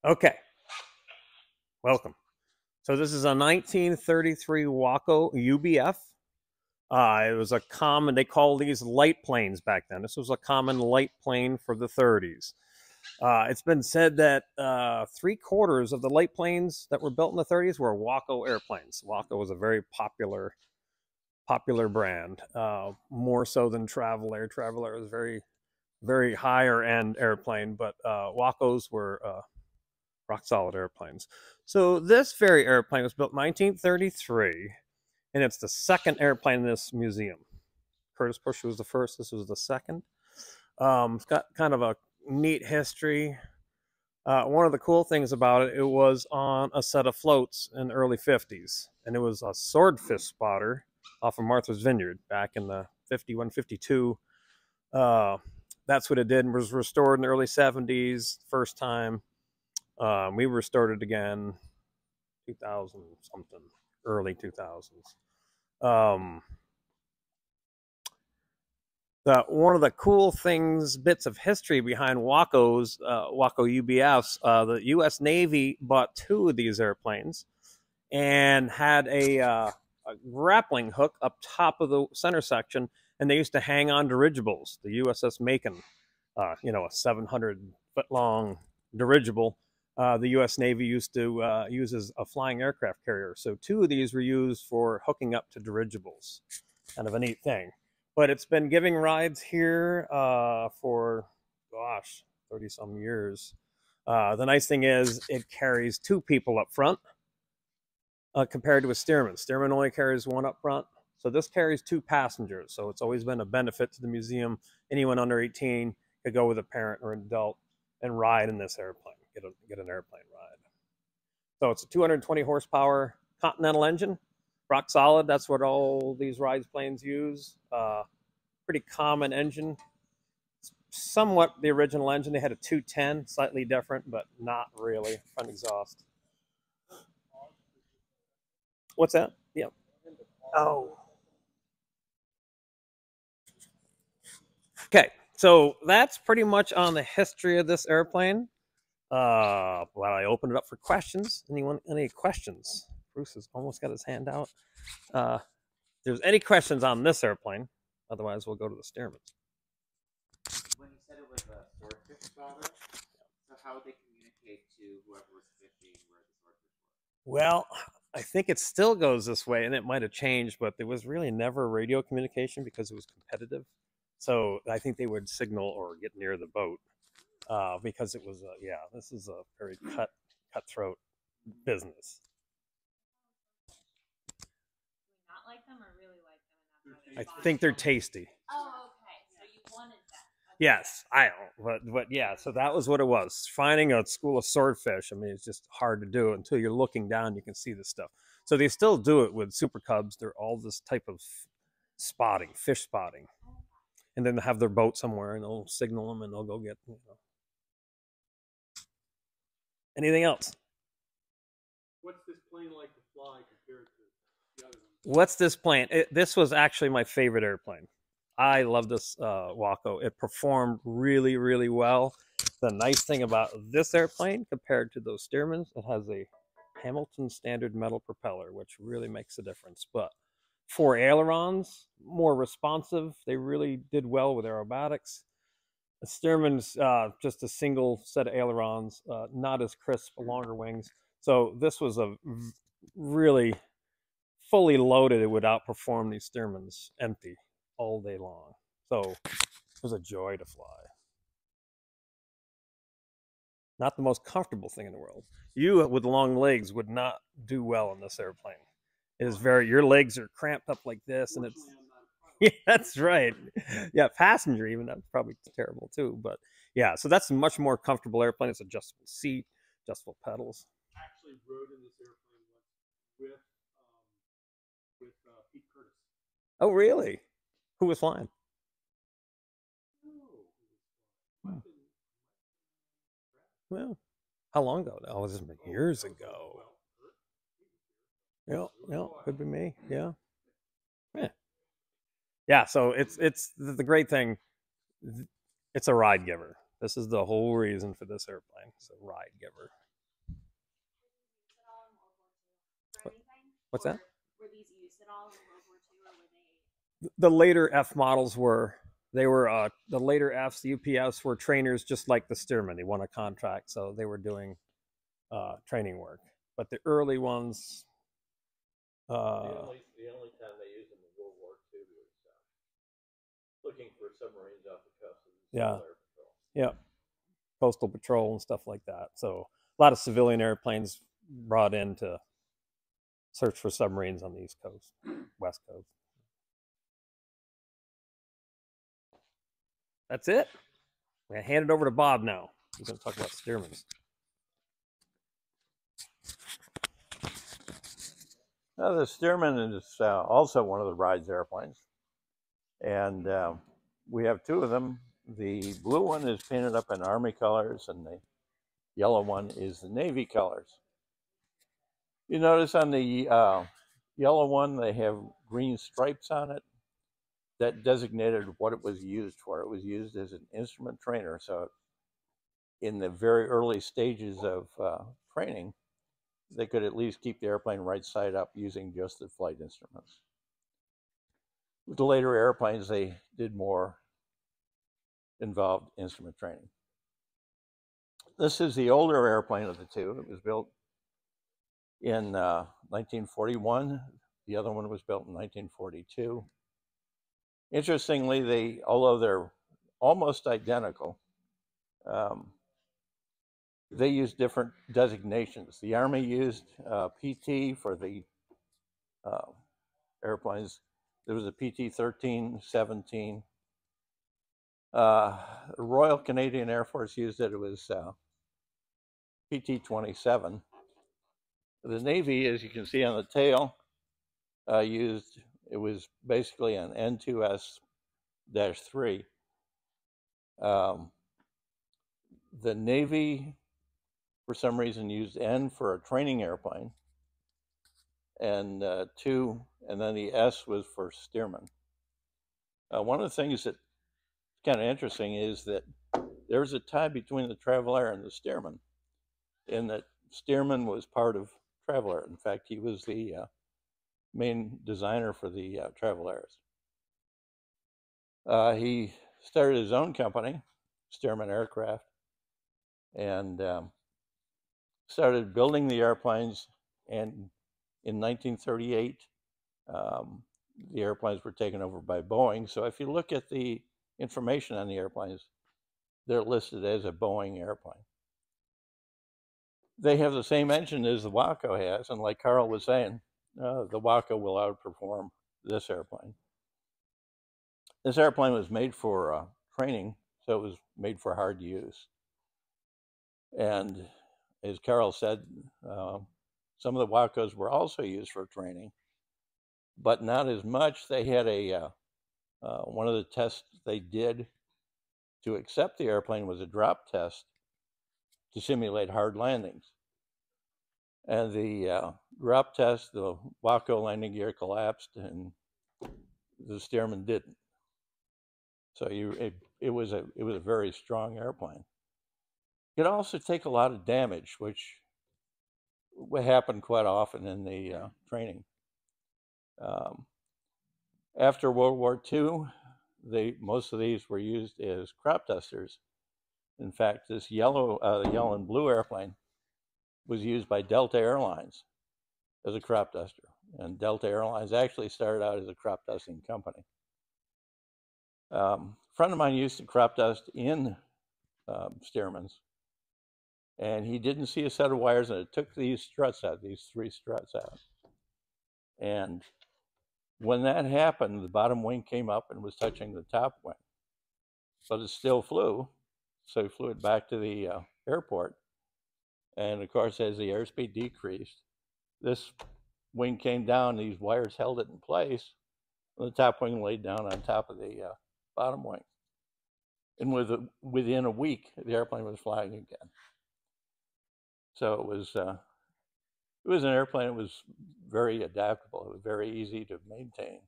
Okay, welcome. So this is a 1933 WACO UBF. It was a common, they called these light planes back then. This was a common light plane for the 30s. It's been said that 3/4 of the light planes that were built in the 30s were WACO airplanes. WACO was a very popular brand, more so than Traveler. Traveler was very higher end airplane, but WACOs were rock solid airplanes. So this very airplane was built in 1933, and it's the second airplane in this museum. Curtis Pusher was the first. This was the second. It's got kind of a neat history. One of the cool things about it, it was on a set of floats in the early 50s, and it was a swordfish spotter off of Martha's Vineyard back in the 51, 52. That's what it did, and was restored in the early 70s, first time. We restored it again 2000 something, early 2000s. One of the cool things, bits of history behind WACO's, WACO UBFs, the U.S. Navy bought 2 of these airplanes and had a grappling hook up top of the center section, and they used to hang on dirigibles. The USS Macon, a 700-foot long dirigible, the U.S. Navy used to use as a flying aircraft carrier. So 2 of these were used for hooking up to dirigibles. Kind of a neat thing. But it's been giving rides here for, gosh, 30-some years. The nice thing is it carries 2 people up front compared to a Stearman. Stearman only carries 1 up front. So this carries 2 passengers. So it's always been a benefit to the museum. Anyone under 18 could go with a parent or an adult and ride in this airplane, get an airplane ride. So it's a 220 horsepower Continental engine, rock solid. That's what all these rides planes use. Pretty common engine. Somewhat the original engine. They had a 210, slightly different, but not really. Front exhaust. What's that? Yeah. Oh. Okay, so that's pretty much on the history of this airplane. Well, I opened it up for questions. Any questions? Bruce has almost got his hand out. If there's any questions on this airplane, otherwise we'll go to the Stearman. When you said it was a swordfish spotter, so how would they communicate to whoever was fishing where the swordfish were? Well, I think it still goes this way, and it might have changed, but there was really never radio communication because it was competitive. So I think they would signal or get near the boat because it was, this is a very cutthroat business. Not like them or really like them? And I think they're tasty. Oh, okay. So you wanted that. Okay. Yes, I don't, but yeah, so that was what it was. Finding a school of swordfish, I mean, it's just hard to do until you're looking down, you can see this stuff. So they still do it with Super Cubs. They're all this type of spotting, fish spotting. And then they have their boat somewhere and they'll signal them and they'll go get, Anything else? What's this plane like to fly compared to the other ones? What's this plane? This was actually my favorite airplane. I love this WACO. It performed really, really well. The nice thing about this airplane compared to those Stearmans, it has a Hamilton standard metal propeller, which really makes a difference. But 4 ailerons, more responsive. They really did well with aerobatics. The Stearman's just a single set of ailerons, not as crisp, longer wings. So this was a really fully loaded. It would outperform these Stearmans empty all day long. So it was a joy to fly. Not the most comfortable thing in the world. You with long legs would not do well in this airplane. It is your legs are cramped up like this, and it's, yeah, that's right. Yeah, passenger even, that's probably terrible too. But yeah, so that's a much more comfortable airplane. It's adjustable seat, adjustable pedals. Actually rode in this airplane once with Pete Curtis. Oh, really? Who was flying? Well, how long ago? Oh, this has been years ago. Yeah, could be me. Yeah. Yeah, so it's the great thing. It's a ride giver. This is the whole reason for this airplane. It's a ride giver. What's that? Were these used at all in World War II, or were they? The later F models were. They were the later Fs, the UPFs were trainers just like the Stearman. They won a contract, so they were doing training work. But the early ones, the only time they used them in World War II was looking for submarines off the coast of the Civil Air Patrol. Yeah, coastal patrol and stuff like that. So a lot of civilian airplanes brought in to search for submarines on the East Coast, West Coast. That's it. I'm gonna hand it over to Bob now. He's gonna talk about Stearmans. The Stearman is also one of the Rides airplanes, and we have two of them. The blue one is painted up in Army colors, and the yellow one is the Navy colors. You notice on the yellow one, they have green stripes on it. That designated what it was used for. It was used as an instrument trainer. So in the very early stages of training, they could at least keep the airplane right side up using just the flight instruments. With the later airplanes, they did more involved instrument training. This is the older airplane of the two. It was built in 1941. The other one was built in 1942. Interestingly, although they're almost identical, they use different designations. The Army used PT for the airplanes. There was a PT-13, 17. The Royal Canadian Air Force used it. It was PT-27. The Navy, as you can see on the tail, it was basically an N2S-3. The Navy, for some reason, used N for a training airplane, and 2, and then the S was for Stearman. One of the things that's kind of interesting is that there's a tie between the Travel Air and the Stearman, in that Stearman was part of Travel Air. In fact, he was the main designer for the Travel Airs. He started his own company, Stearman Aircraft, and started building the airplanes. And in 1938, the airplanes were taken over by Boeing. So if you look at the information on the airplanes, they're listed as a Boeing airplane. They have the same engine as the WACO has, and like Karl was saying, the WACO will outperform this airplane. This airplane was made for training, so it was made for hard use. And as Karl said, some of the WACOs were also used for training, but not as much. They had one of the tests they did to accept the airplane was a drop test to simulate hard landings. And the drop test, the WACO landing gear collapsed, and the Stearman didn't. So it was a very strong airplane. It could also take a lot of damage, which would happen quite often in the training. After World War II, most of these were used as crop dusters. In fact, this yellow and blue airplane was used by Delta Airlines as a crop duster. And Delta Airlines actually started out as a crop dusting company. A friend of mine used to crop dust in Stearmans, and he didn't see a set of wires, and it took these struts out, these 3 struts out. And when that happened, the bottom wing came up and was touching the top wing, but it still flew. So he flew it back to the airport. And of course, as the airspeed decreased, this wing came down, these wires held it in place, and the top wing laid down on top of the bottom wing. And within a week, the airplane was flying again. So it was an airplane that was very adaptable. It was very easy to maintain.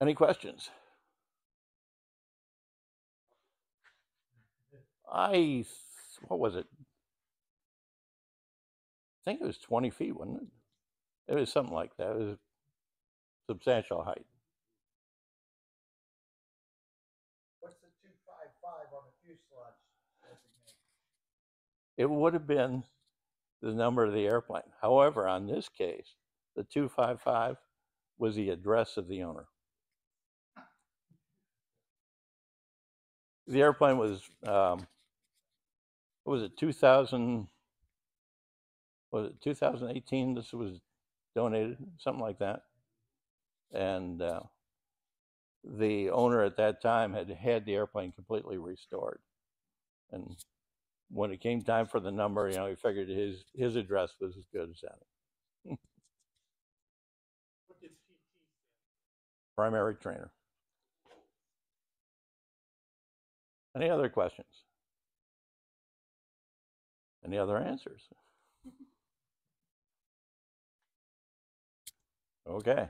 Any questions? What was it? think it was 20 feet, wasn't it? It was something like that. It was substantial height. What's the 255 on the fuselage designation? It would have been the number of the airplane. However, on this case, the 255 was the address of the owner. The airplane was, what was it, 2018 this was donated, something like that. And the owner at that time had had the airplane completely restored. And when it came time for the number, you know, he figured his address was as good as any. What did PT stand Primary trainer. Any other questions? Any other answers? Okay.